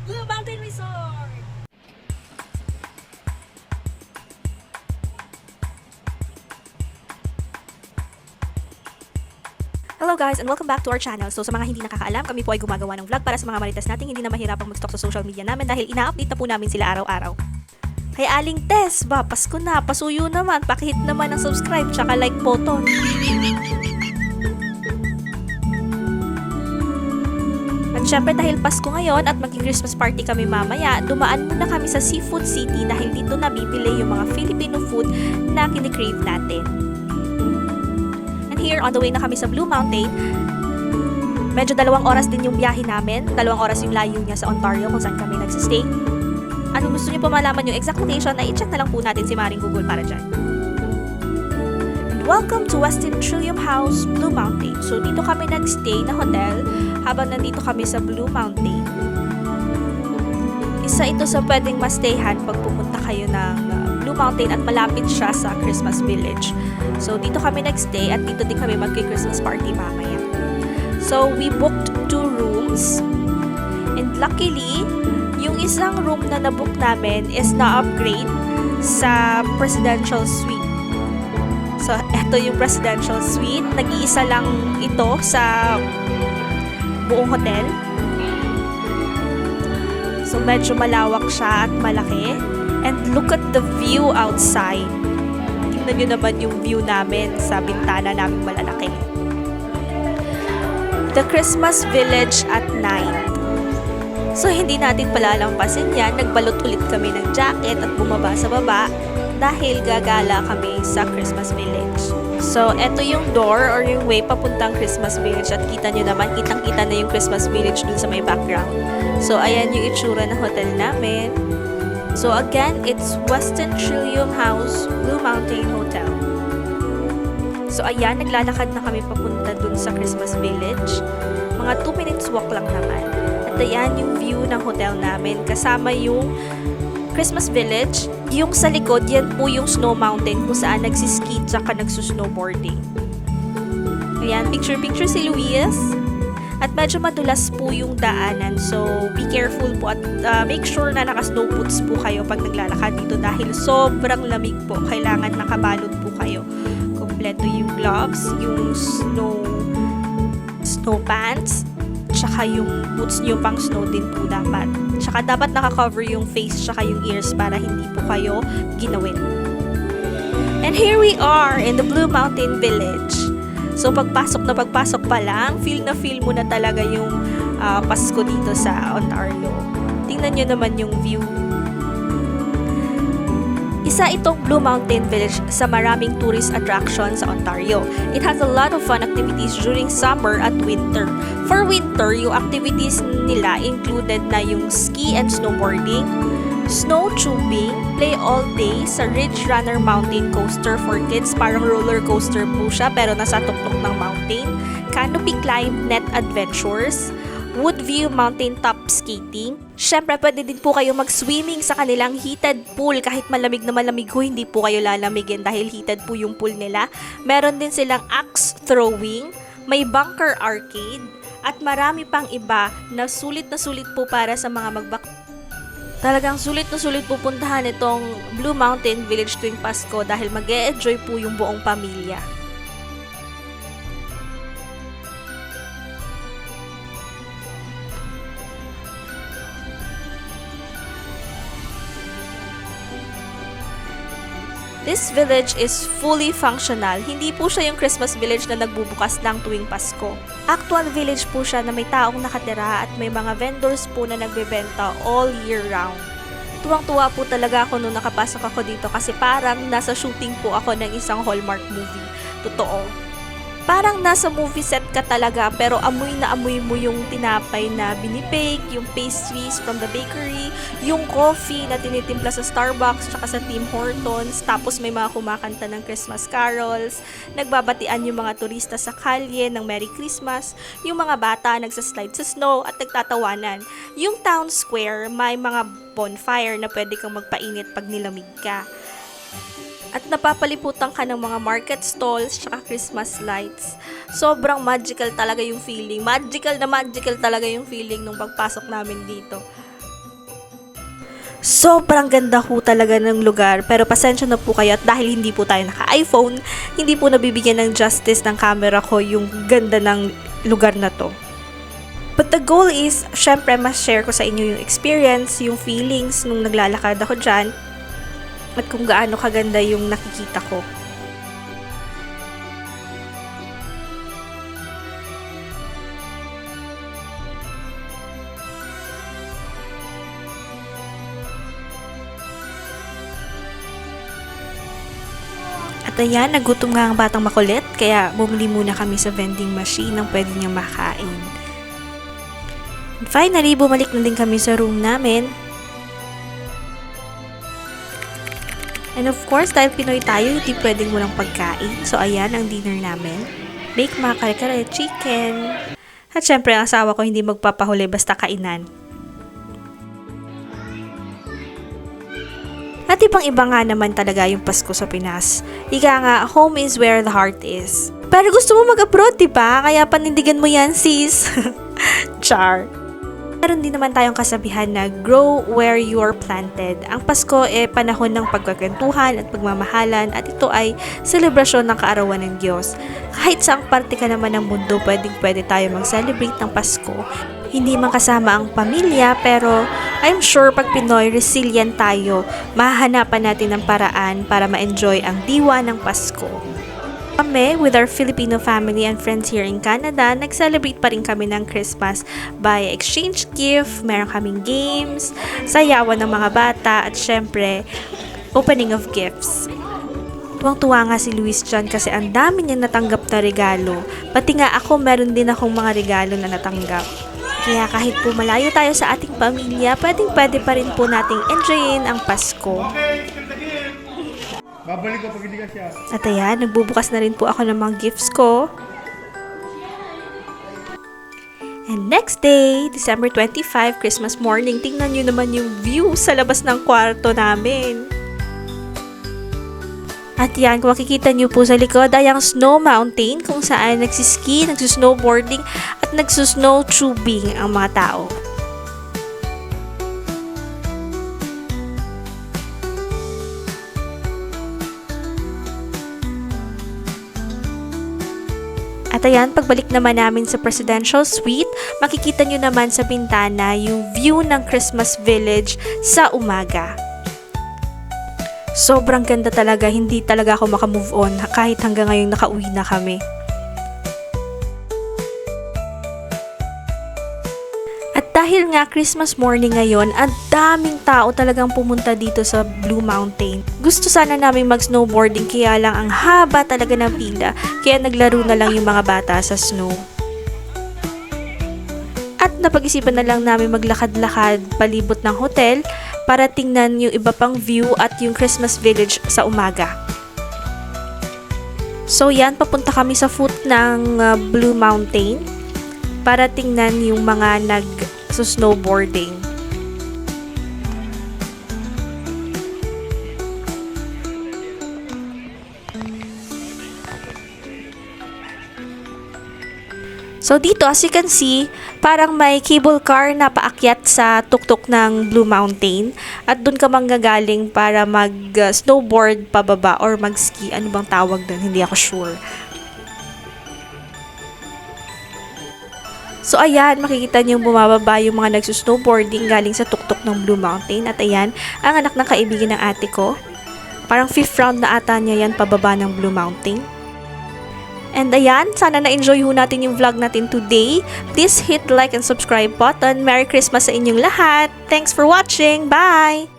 Blue Mountain Resort! Hello guys and welcome back to our channel. So sa mga hindi nakakaalam, kami po ay gumagawa ng vlog para sa mga marites nating hindi na mahirapang mag-stalk sa social media namin dahil ina-update na po namin sila araw-araw. Kay Aling Tess, Pasko na, pasuyo naman, pakihit naman ang subscribe tsaka like button. At syempre dahil Pasko ngayon at mag-Christmas party kami mamaya, dumaan muna kami sa Seafood City dahil dito nabibili yung mga Filipino food na kinikrave natin. And here, on the way na kami sa Blue Mountain, medyo 2 oras din yung biyahe namin, 2 oras yung layo niya sa Ontario kung saan kami nagsistay. At kung gusto niyo po malaman yung exact location, ay i-check na lang po natin si Maring Google para dyan. And welcome to Westin Trillium House, Blue Mountain. So dito kami nagstay na hotel habang nandito kami sa Blue Mountain. Isa ito sa pwedeng mastayhan pag pupunta kayo ng Blue Mountain at malapit siya sa Christmas Village. So dito kami nagstay at dito din kami magki-Christmas party mamaya. So we booked 2 rooms and luckily, yung isang room na nabook namin is na-upgrade sa presidential suite. So, eto yung presidential suite. Nag-iisa lang ito sa buong hotel. So, medyo malawak siya at malaki. And look at the view outside. Tingnan nyo naman yung view namin sa bintana namin malalaki. The Christmas Village at night. So, hindi natin palalampasin yan. Nagbalot ulit kami ng jacket at bumaba sa baba dahil gagala kami sa Christmas Village. So, eto yung door or yung way papuntang Christmas Village at kita nyo naman, kitang-kita na yung Christmas Village dun sa may background. So, ayan yung itsura ng hotel namin. So, again, it's Westin Trillium House, Blue Mountain Hotel. So, ayan, naglalakad na kami papunta dun sa Christmas Village. Mga 2 minutes walk lang naman. At ayan yung view ng hotel namin. Kasama yung Christmas Village. Yung sa likod, yan po yung snow mountain kung saan nagsiski tsaka nagsusnowboarding. Ayan, picture-picture si Luis. At medyo madulas po yung daanan. So, be careful po at make sure na naka-snow boots po kayo pag naglalakad dito dahil sobrang lamig po. Kailangan nakabalot po kayo. Kompleto yung gloves, yung snow pants, tsaka yung boots nyo pang snow din po dapat. Tsaka dapat naka-cover yung face tsaka yung ears para hindi po kayo ginawin. And here we are in the Blue Mountain Village. So pagpasok pa lang, feel mo na talaga yung Pasko dito sa Ontario. Tingnan nyo naman yung view. Isa itong Blue Mountain Village sa maraming tourist attractions sa Ontario. It has a lot of fun activities during summer at winter. For winter, yung activities nila included na yung ski and snowboarding, snow tubing, play all day sa Ridge Runner Mountain Coaster for kids. Parang roller coaster po siya pero nasa tuktok ng mountain. Canopy climb, net adventures, Woodview Mountaintop Skating. Syempre, pwede din po kayo mag-swimming sa kanilang heated pool. Kahit malamig na malamig ho, hindi po kayo lalamigin dahil heated po yung pool nila. Meron din silang axe throwing, may bunker arcade, at marami pang iba na sulit po para sa mga Talagang sulit na sulit pupuntahan itong Blue Mountain Village tuwing Pasko dahil mag-e-enjoy po yung buong pamilya. This village is fully functional. Hindi po siya yung Christmas village na nagbubukas lang tuwing Pasko. Actual village po siya na may taong nakatira at may mga vendors po na nagbebenta all year round. Tuwang-tuwa po talaga ako nung nakapasok ako dito kasi parang nasa shooting po ako ng isang Hallmark movie. Totoo. Parang nasa movie set ka talaga pero amoy na amoy mo yung tinapay na binibake, yung pastries from the bakery, yung coffee na tinitimpla sa Starbucks tsaka sa Tim Hortons, tapos may mga kumakanta ng Christmas carols, nagbabatian yung mga turista sa kalye ng Merry Christmas, yung mga bata nagsaslide sa snow at nagtatawanan. Yung town square, may mga bonfire na pwede kang magpainit pag nilamig ka. At napapaliputan ka ng mga market stalls tsaka Christmas lights. Sobrang magical talaga yung feeling. Magical talaga yung feeling nung pagpasok namin dito. Sobrang ganda ho talaga ng lugar, pero pasensya na po kayo at dahil hindi po tayo naka-iPhone, hindi po nabibigyan ng justice ng camera ko yung ganda ng lugar na to. But the goal is, syempre mas share ko sa inyo yung experience, yung feelings nung naglalakad ako dyan, at kung gaano kaganda yung nakikita ko. At ayan, nagutom nga ang batang makulit, kaya bumili muna kami sa vending machine ng pwede niyang makain. And finally, bumalik na din kami sa room namin. And of course, dahil Pinoy tayo, hindi pwedeng walang pagkain. So ayan ang dinner namin. Bake mga kare-kare chicken. At syempre, ang asawa ko hindi magpapahuli basta kainan. At ibang-iba nga naman talaga yung Pasko sa Pinas. Ika nga, home is where the heart is. Pero gusto mo mag-abroad, diba? Kaya panindigan mo yan, sis. Char. Meron din naman tayong kasabihan na grow where you are planted. Ang Pasko panahon ng pagkakwentuhan at pagmamahalan at ito ay selebrasyon ng kaarawan ng Diyos. Kahit saang parte ka naman ng mundo, pwede tayo mag-celebrate ng Pasko. Hindi man kasama ang pamilya, pero I'm sure pag Pinoy, resilient tayo, mahahanapan natin ng paraan para ma-enjoy ang diwa ng Pasko. Kami, with our Filipino family and friends here in Canada, nag-celebrate pa rin kami ng Christmas by exchange gift, meron kaming games, sayawan ng mga bata, at syempre, opening of gifts. Tuwang-tuwa nga si Luis dyan kasi ang dami niyang natanggap na regalo. Pati nga ako, meron din akong mga regalo na natanggap. Kaya kahit po malayo tayo sa ating pamilya, pwede pa rin po nating enjoyin ang Pasko. Babalik ko pag hindi ka siya. At ayan, nagbubukas na rin po ako ng mga gifts ko. And next day, December 25, Christmas morning, tingnan nyo naman yung view sa labas ng kwarto namin. At yan, kung makikita nyo po sa likod ay ang snow mountain kung saan nagsiski, nagsusnowboarding at nagsusnow tubing ang mga tao. At ayan, pagbalik naman namin sa presidential suite, makikita nyo naman sa bintana yung view ng Christmas village sa umaga. Sobrang ganda talaga, hindi talaga ako makamove on kahit hanggang ngayon nakauwi na kami. At dahil nga Christmas morning ngayon, ang daming tao talagang pumunta dito sa Blue Mountain. Gusto sana namin mag-snowboarding kaya lang ang haba talaga ng pila, kaya naglaro na lang yung mga bata sa snow. At napag-isipan na lang namin maglakad-lakad palibot ng hotel para tingnan yung iba pang view at yung Christmas village sa umaga. So yan, papunta kami sa foot ng Blue Mountain para tingnan yung mga nag-snowboarding. So dito, as you can see, parang may cable car na paakyat sa tuktok ng Blue Mountain at doon ka manggagaling para mag-snowboard pababa or mag-ski. Ano bang tawag doon? Hindi ako sure. So ayan, makikita niyo bumababa yung mga nagsusnowboarding galing sa tuktok ng Blue Mountain. At ayan, ang anak ng kaibigan ng ate ko. Parang 5th round na ata niya yan pababa ng Blue Mountain. And ayan, sana na-enjoy ho natin yung vlog natin today. Please hit like and subscribe button. Merry Christmas sa inyong lahat. Thanks for watching. Bye!